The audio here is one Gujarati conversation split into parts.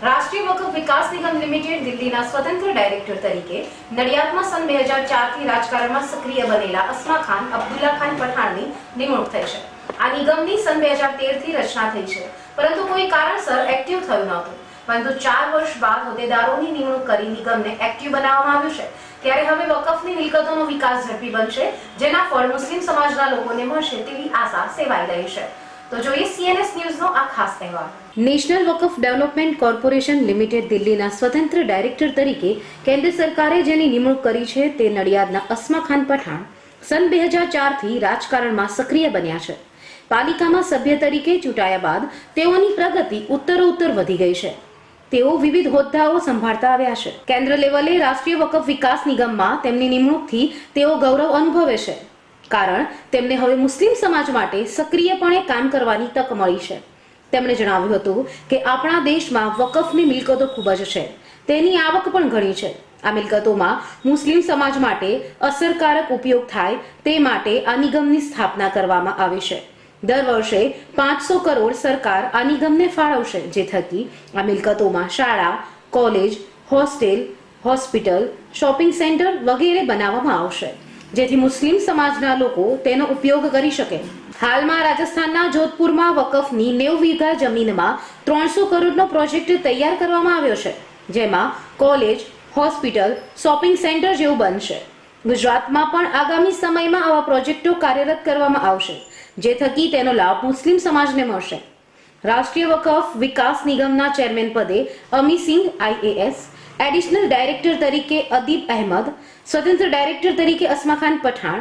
રાષ્ટ્રીય વકફ વિકાસ નિગમ લિમિટેડ દિલ્હીના સ્વતંત્ર ડાયરેક્ટર તરીકે નડિયાદમાં સન 2004થી રાજકારણમાં સક્રિય બનેલા અસ્મા ખાન અબ્દુલ્લા ખાન પઠાણની નિમણૂક થઈ છે. આ નિગમની સન 2013થી રચના થઈ છે, પરંતુ કોઈ કારણસર એક્ટિવ થયું નહોતું. પરંતુ 4 વર્ષ બાદ હોદ્દેદારોની નિમણૂક કરી નિગમને એક્ટિવ બનાવવામાં આવ્યું છે. ત્યારે હવે વકફની મિલકતોનો વિકાસ ઝડપી બનશે, જેના ફળ મુસ્લિમ સમાજના લોકોને મળશે તેવી આશા સેવાઈ રહી છે. તો જોઈએ સીએનએસ ન્યૂઝનો આ ખાસ અહેવાલ. નેશનલ વકફ ડેવલપમેન્ટ કોર્પોરેશન લિમિટેડ દિલ્હીના સ્વતંત્ર ડાયરેક્ટર તરીકે કેન્દ્ર સરકારે જેની નિમણૂક કરી છે તે નડિયાદના અસ્મા ખાન પઠાણ સન 2004થી રાજકારણમાં સક્રિય બન્યા છે. પાલિકામાં સભ્ય તરીકે ચૂંટાયા બાદ તેઓની પ્રગતિ ઉત્તરોત્તર વધી ગઈ છે. તેઓ વિવિધ હોદ્દાઓ સંભાળતા આવ્યા છે. કેન્દ્ર લેવલે રાષ્ટ્રીય વકફ વિકાસ નિગમમાં તેમની નિમણૂકથી તેઓ ગૌરવ અનુભવે છે, કારણ તેમને હવે મુસ્લિમ સમાજ માટે સક્રિયપણે કામ કરવાની તક મળી છે. તેમણે જણાવ્યું હતું કે આપણા દેશમાં વકફની મિલકતો ખૂબ જ છે, તેની આવક પણ ઘણી છે. આ મિલકતોમાં મુસ્લિમ સમાજ માટે અસરકારક ઉપયોગ થાય તે માટે આ નિગમની સ્થાપના કરવામાં આવી છે. દર વર્ષે 500 કરોડ સરકાર આ નિગમને ફાળવશે, જે થકી આ મિલકતોમાં શાળા, college, hostel, hospital, shopping centre વગેરે બનાવવામાં આવશે, જેથી મુસ્લિમ સમાજના લોકો તેનો ઉપયોગ કરી શકે. હાલમાં રાજસ્થાનના જોધપુરમાં વકફની 90 વીઘા જમીનમાં 300 કરોડનો પ્રોજેક્ટ તૈયાર કરવામાં આવ્યો છે, જેમાં કોલેજ, હોસ્પિટલ, શોપિંગ સેન્ટર જેવું બનશે. ગુજરાતમાં પણ આગામી સમયમાં આવા પ્રોજેક્ટો કાર્યરત કરવામાં આવશે, જે થકી તેનો લાભ મુસ્લિમ સમાજને મળશે. રાષ્ટ્રીય વકફ વિકાસ નિગમના ચેરમેન પદે અમીસિંઘ આઈએએસ, એડિશનલ ડાયરેક્ટર તરીકે અદીબ અહેમદ, સ્વતંત્ર ડાયરેક્ટર તરીકે Asma Khan Pathan,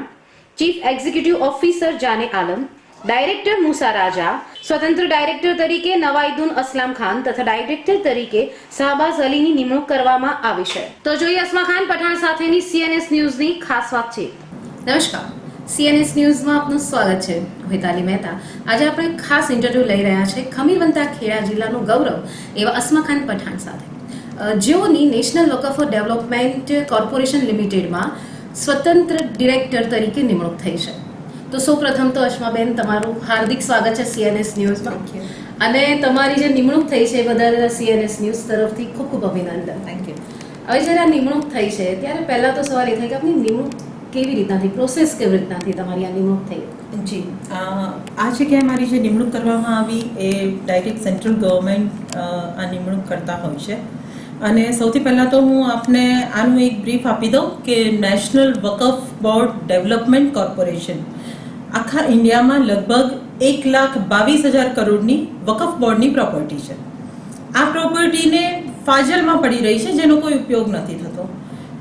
chief executive officer Jane Alam, director મુસા રાજા, સ્વતંત્ર ડાયરેક્ટર તરીકે નવાઈદુન અસલામ ખાન તથા ડાયરેક્ટર તરીકે શાહબાઝ અલીની નિમણૂક કરવામાં આવી છે. તો જોઈએ અસ્મા ખાન પઠાણ સાથેની સીએનએસ ન્યૂઝની ખાસ વાતચીત. નમસ્કાર, સીએનએસ ન્યૂઝમાં આપનું સ્વાગત છે. હું હેતાલી મહેતા. આજે આપણે ખાસ ઇન્ટરવ્યૂ લઈ રહ્યા છે ખમીરવંતા ખેડા જિલ્લાનું ગૌરવ એવા અસ્મા ખાન પઠાણ સાથે, જેઓની નેશનલ વકફ ડેવલપમેન્ટ કોર્પોરેશન લિમિટેડમાં સ્વતંત્ર ડિરેક્ટર તરીકે નિમણૂક થઈ છે. તો સૌપ્રથમ તો અસ્માબેન, તમારું હાર્દિક સ્વાગત છે સીએનએસ ન્યૂઝમાં. અને તમારી જે નિમણૂક થઈ છે એ બદલ સીએનએસ ન્યૂઝ તરફથી ખૂબ ખૂબ અભિનંદન. Thank you. હવે જ્યારે આ નિમણૂક થઈ છે ત્યારે પહેલાં તો સવાલ એ થાય કે આપની નિમણૂક કેવી રીતના થઈ, પ્રોસેસ કેવી રીતના થઈ, તમારી આ નિમણૂક થઈ? જી, આ જગ્યાએ મારી જે નિમણૂક કરવામાં આવી એ ડાયરેક્ટ સેન્ટ્રલ ગવર્મેન્ટ આ નિમણૂક કરતા હોય છે. અને સૌથી પહેલાં તો હું આપને આનું એક બ્રીફ આપી દઉં કે નેશનલ વકફ બોર્ડ ડેવલપમેન્ટ કોર્પોરેશન આખા ઇન્ડિયામાં લગભગ 1,22,000 કરોડની વકફ બોર્ડની પ્રોપર્ટી છે. આ પ્રોપર્ટીને ફાજલમાં પડી રહી છે, જેનો કોઈ ઉપયોગ નથી થતો.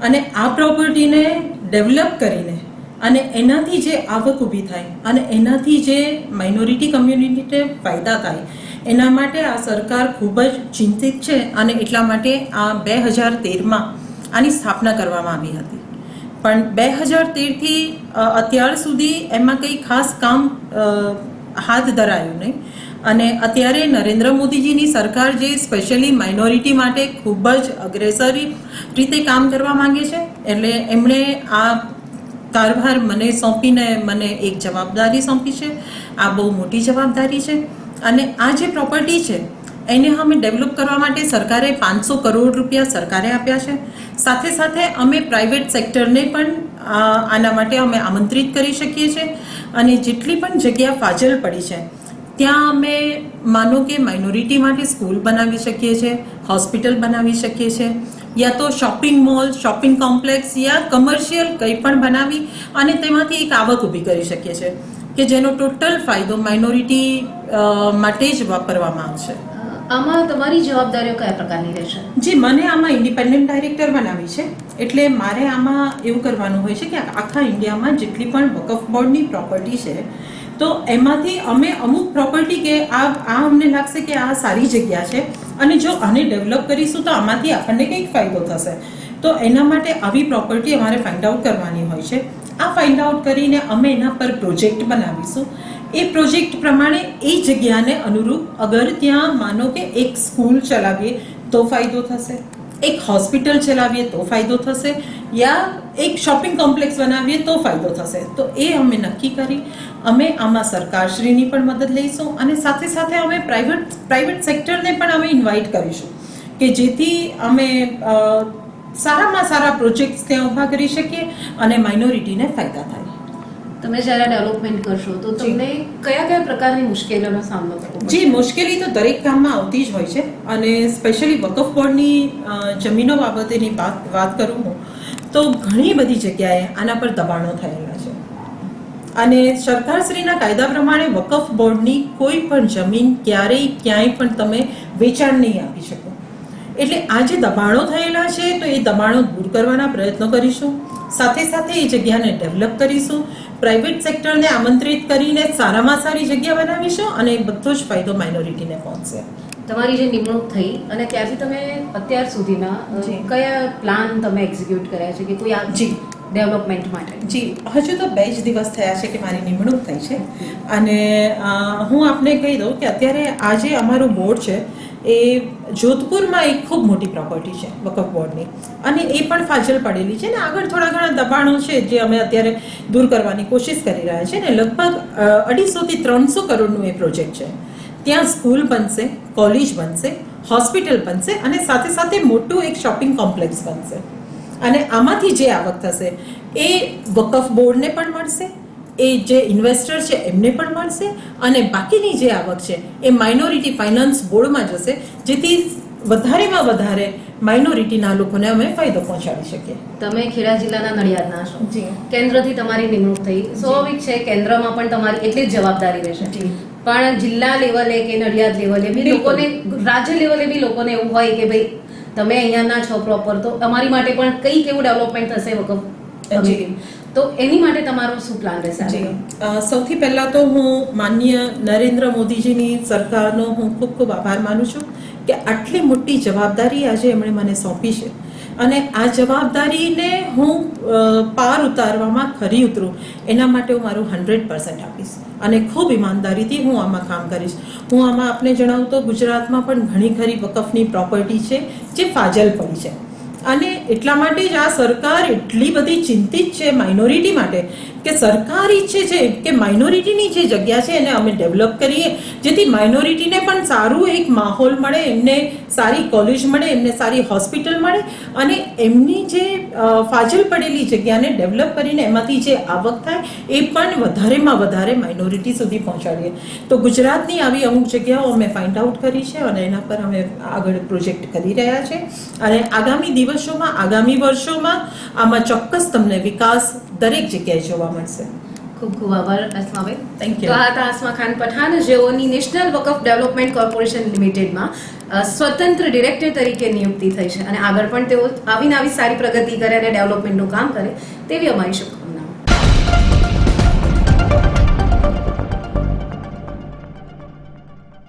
અને આ પ્રોપર્ટીને ડેવલપ કરીને અને એનાથી જે આવક ઊભી થાય અને એનાથી જે માઇનોરિટી કમ્યુનિટીને ફાયદા થાય, એના માટે આ સરકાર ખૂબ જ ચિંતિત છે. અને એટલા માટે આ 2013માં આની સ્થાપના કરવામાં આવી હતી. પણ 2013થી અત્યાર સુધી એમાં કંઈ ખાસ કામ હાથ ધરાયું નહીં. અને અત્યારે નરેન્દ્ર મોદીજીની સરકાર જે સ્પેશિયલી માઇનોરિટી માટે ખૂબ જ અગ્રેસરી રીતે કામ કરવા માંગે છે, એટલે એમણે આ કારભાર મને સોંપીને મને એક જવાબદારી સોંપી છે. આ બહુ મોટી જવાબદારી છે. અને આ જે પ્રોપર્ટી છે એને અમે ડેવલપ કરવા માટે સરકારે 500 કરોડ રૂપિયા સરકારે આપ્યા છે. સાથે સાથે અમે પ્રાઇવેટ સેક્ટરને પણ આના માટે અમે આમંત્રિત કરી શકીએ છીએ. અને જેટલી પણ જગ્યા ફાજલ પડી છે ત્યાં અમે માનો કે માઇનોરિટી માટે સ્કૂલ બનાવી શકીએ છીએ, હોસ્પિટલ બનાવી શકીએ છીએ, યા તો શોપિંગ મોલ, શોપિંગ કોમ્પ્લેક્સ યા કમર્શિયલ કંઈ પણ બનાવી અને તેમાંથી એક આવક ઊભી કરી શકીએ છીએ કે જેનો ટોટલ ફાયદો માઇનોરિટી માટે જ વાપરવામાં આવશે. આમાં તમારી જવાબદારીઓ કયા પ્રકારની રહેશે? જી, મને આમાં ઇન્ડિપેન્ડન્ટ ડાયરેક્ટર બનાવી છે. એટલે મારે આમાં એવું કરવાનું હોય છે કે આખા ઇન્ડિયામાં જેટલી પણ વકફ બોર્ડની પ્રોપર્ટી છે તો એમાંથી અમે અમુક પ્રોપર્ટી કે આ અમને લાગશે કે આ સારી જગ્યા છે અને જો આને ડેવલપ કરીશું તો આમાંથી આપણને કંઈક ફાયદો થશે, તો એના માટે આવી પ્રોપર્ટી અમારે ફાઇન્ડ આઉટ કરવાની હોય છે. આ ફાઇન્ડ આઉટ કરીને અમે એના પર પ્રોજેક્ટ બનાવીશું. એ પ્રોજેક્ટ પ્રમાણે એ જગ્યાને અનુરૂપ અગર ત્યાં માનો કે એક સ્કૂલ ચલાવીએ તો ફાયદો થશે, એક હોસ્પિટલ ચલાવીએ તો ફાયદો થશે, યા એક શોપિંગ કોમ્પ્લેક્સ બનાવીએ તો ફાયદો થશે. તો એ અમે નક્કી કરી અમે આમાં સરકારશ્રીની પણ મદદ લઈશું અને સાથે સાથે અમે પ્રાઇવેટ સેક્ટરને પણ અમે ઇન્વાઇટ કરીશું કે જેથી અમે સારામાં સારા પ્રોજેક્ટ્સ ત્યાં ઊભા કરી શકીએ અને માઇનોરિટીને ફાયદા થાય. તમે જ્યારે ડેવલપમેન્ટ કરશો તો તમને કયા કયા પ્રકારની મુશ્કેલીઓનો સામનો કરવો પડશે? જી, મુશ્કેલી તો દરેક કામમાં આવતી જ હોય છે અને સ્પેશિયલી વકફ બોર્ડની જમીનો બાબતેની વાત કરું હું તો ઘણી બધી જગ્યાએ આના પર દબાણો થયેલા છે અને સરકારશ્રીના કાયદા પ્રમાણે વકફ બોર્ડની કોઈ પણ જમીન ક્યારેય ક્યાંય પણ તમે વેચાણ નહીં આપી શકો. એટલે આ જે દબાણો થયેલા છે તો એ દબાણો દૂર કરવાના પ્રયત્નો કરીશું. સાથે સાથે એ જગ્યાને ડેવલપ કરીશું. પ્રાઇવેટ સેક્ટરને આમંત્રિત કરીને સારામાં સારી જગ્યા બનાવીશું અને બધો જ ફાયદો માઇનોરિટીને પહોંચશે. તમારી જે નિમણૂક થઈ અને ત્યારથી તમે અત્યાર સુધીમાં કયા પ્લાન તમે એક્ઝિક્યુટ કર્યા છે કે કોઈ આ જી ડેવલપમેન્ટ માટે? જી, હજુ તો 2 જ દિવસ થયા છે કે મારી નિમણૂક થઈ છે અને હું આપને કહી દઉં કે અત્યારે આ જે અમારું બોર્ડ છે એ જોધપુરમાં એક ખૂબ મોટી પ્રોપર્ટી છે વકફ બોર્ડની અને એ પણ ફાજલ પડેલી છે ને આગળ થોડા ઘણા દબાણો છે જે અમે અત્યારે દૂર કરવાની કોશિશ કરી રહ્યા છે ને લગભગ 250 થી 300 કરોડનું એ પ્રોજેક્ટ છે. ત્યાં સ્કૂલ બનશે, કોલેજ બનશે, હોસ્પિટલ બનશે અને સાથે સાથે મોટું એક શોપિંગ કોમ્પ્લેક્સ બનશે અને આમાંથી જે આવક થશે એ વકફ બોર્ડને પણ મળશે, એ જે ઇન્વેસ્ટર છે એમને પણ મળશે અને બાકીની જે આવક છે એ માઇનોરિટી ફાઇનાન્સ બોર્ડમાં જશે જેથી વધારેમાં વધારે માઇનોરિટીના લોકોને અમે ફાયદો પહોંચાડી શકીએ. તમે ખેડા જિલ્લાના નડિયાદના છો. જી. કેન્દ્રથી તમારી નિમણૂક થઈ, સ્વાભાવિક છે કેન્દ્રમાં પણ તમારી એટલી જ જવાબદારી રહેશે. જી. પણ જિલ્લા લેવલે કે નડિયાદ લેવલે બી લોકોને, રાજ્ય લેવલે બી લોકોને એવું હોય કે ભાઈ તમે અહીંયાના છો પ્રોપર તો અમારી માટે પણ કંઈક એવું ડેવલપમેન્ટ થશે વકફ કમિટી. તો એની માટે તમારો શું પ્લાન રહેશે? જી, સૌથી પહેલાં તો હું માનનીય નરેન્દ્ર મોદીજીની સરકારનો હું ખૂબ ખૂબ આભાર માનું છું કે આટલી મોટી જવાબદારી આજે એમણે મને સોંપી છે અને આ જવાબદારીને હું પાર ઉતારવામાં ખરી ઉતરું એના માટે હું મારું 100% આપીશ અને ખૂબ ઈમાનદારીથી હું આમાં કામ કરીશ. હું આમાં આપને જણાવું તો ગુજરાતમાં પણ ઘણી ખરી વકફની પ્રોપર્ટી છે જે ફાજલ પડી છે અને એટલા માટે જ આ સરકાર એટલી બધી ચિંતિત છે માઇનોરિટી માટે કે સરકાર ઈચ્છે છે કે માઇનોરિટીની જે જગ્યા છે એને અમે ડેવલપ કરીએ જેથી માઇનોરિટીને પણ સારું એક માહોલ મળે, એમને સારી કોલેજ મળે, એમને સારી હોસ્પિટલ મળે અને એમની જે ફાજલ પડેલી જગ્યાને ડેવલપ કરીને એમાંથી જે આવક થાય એ પણ વધારેમાં વધારે માઇનોરિટી સુધી પહોંચાડીએ. તો ગુજરાતની આવી અમુક જગ્યાઓ અમે ફાઇન્ડ આઉટ કરી છે અને એના પર અમે આગળ પ્રોજેક્ટ કરી રહ્યા છે અને આગામી દિવસોમાં, આગામી વર્ષોમાં આમાં ચોક્કસ તમને વિકાસ દરેક જગ્યાએ જોવા મળશે. ખૂબ ખૂબ આભાર અસ્માભાઈ. થેન્ક તો યુ. આ હતા અસ્મા ખાન પઠાણ જેઓની નેશનલ વકફ ડેવલપમેન્ટ કોર્પોરેશન લિમિટેડમાં સ્વતંત્ર ડિરેક્ટર તરીકે નિયુક્તિ થઈ છે અને આગળ પણ તેઓ આવીને આવી સારી પ્રગતિ કરે અને ડેવલપમેન્ટનું કામ કરે તેવી અમારી શુભકામનાઓ.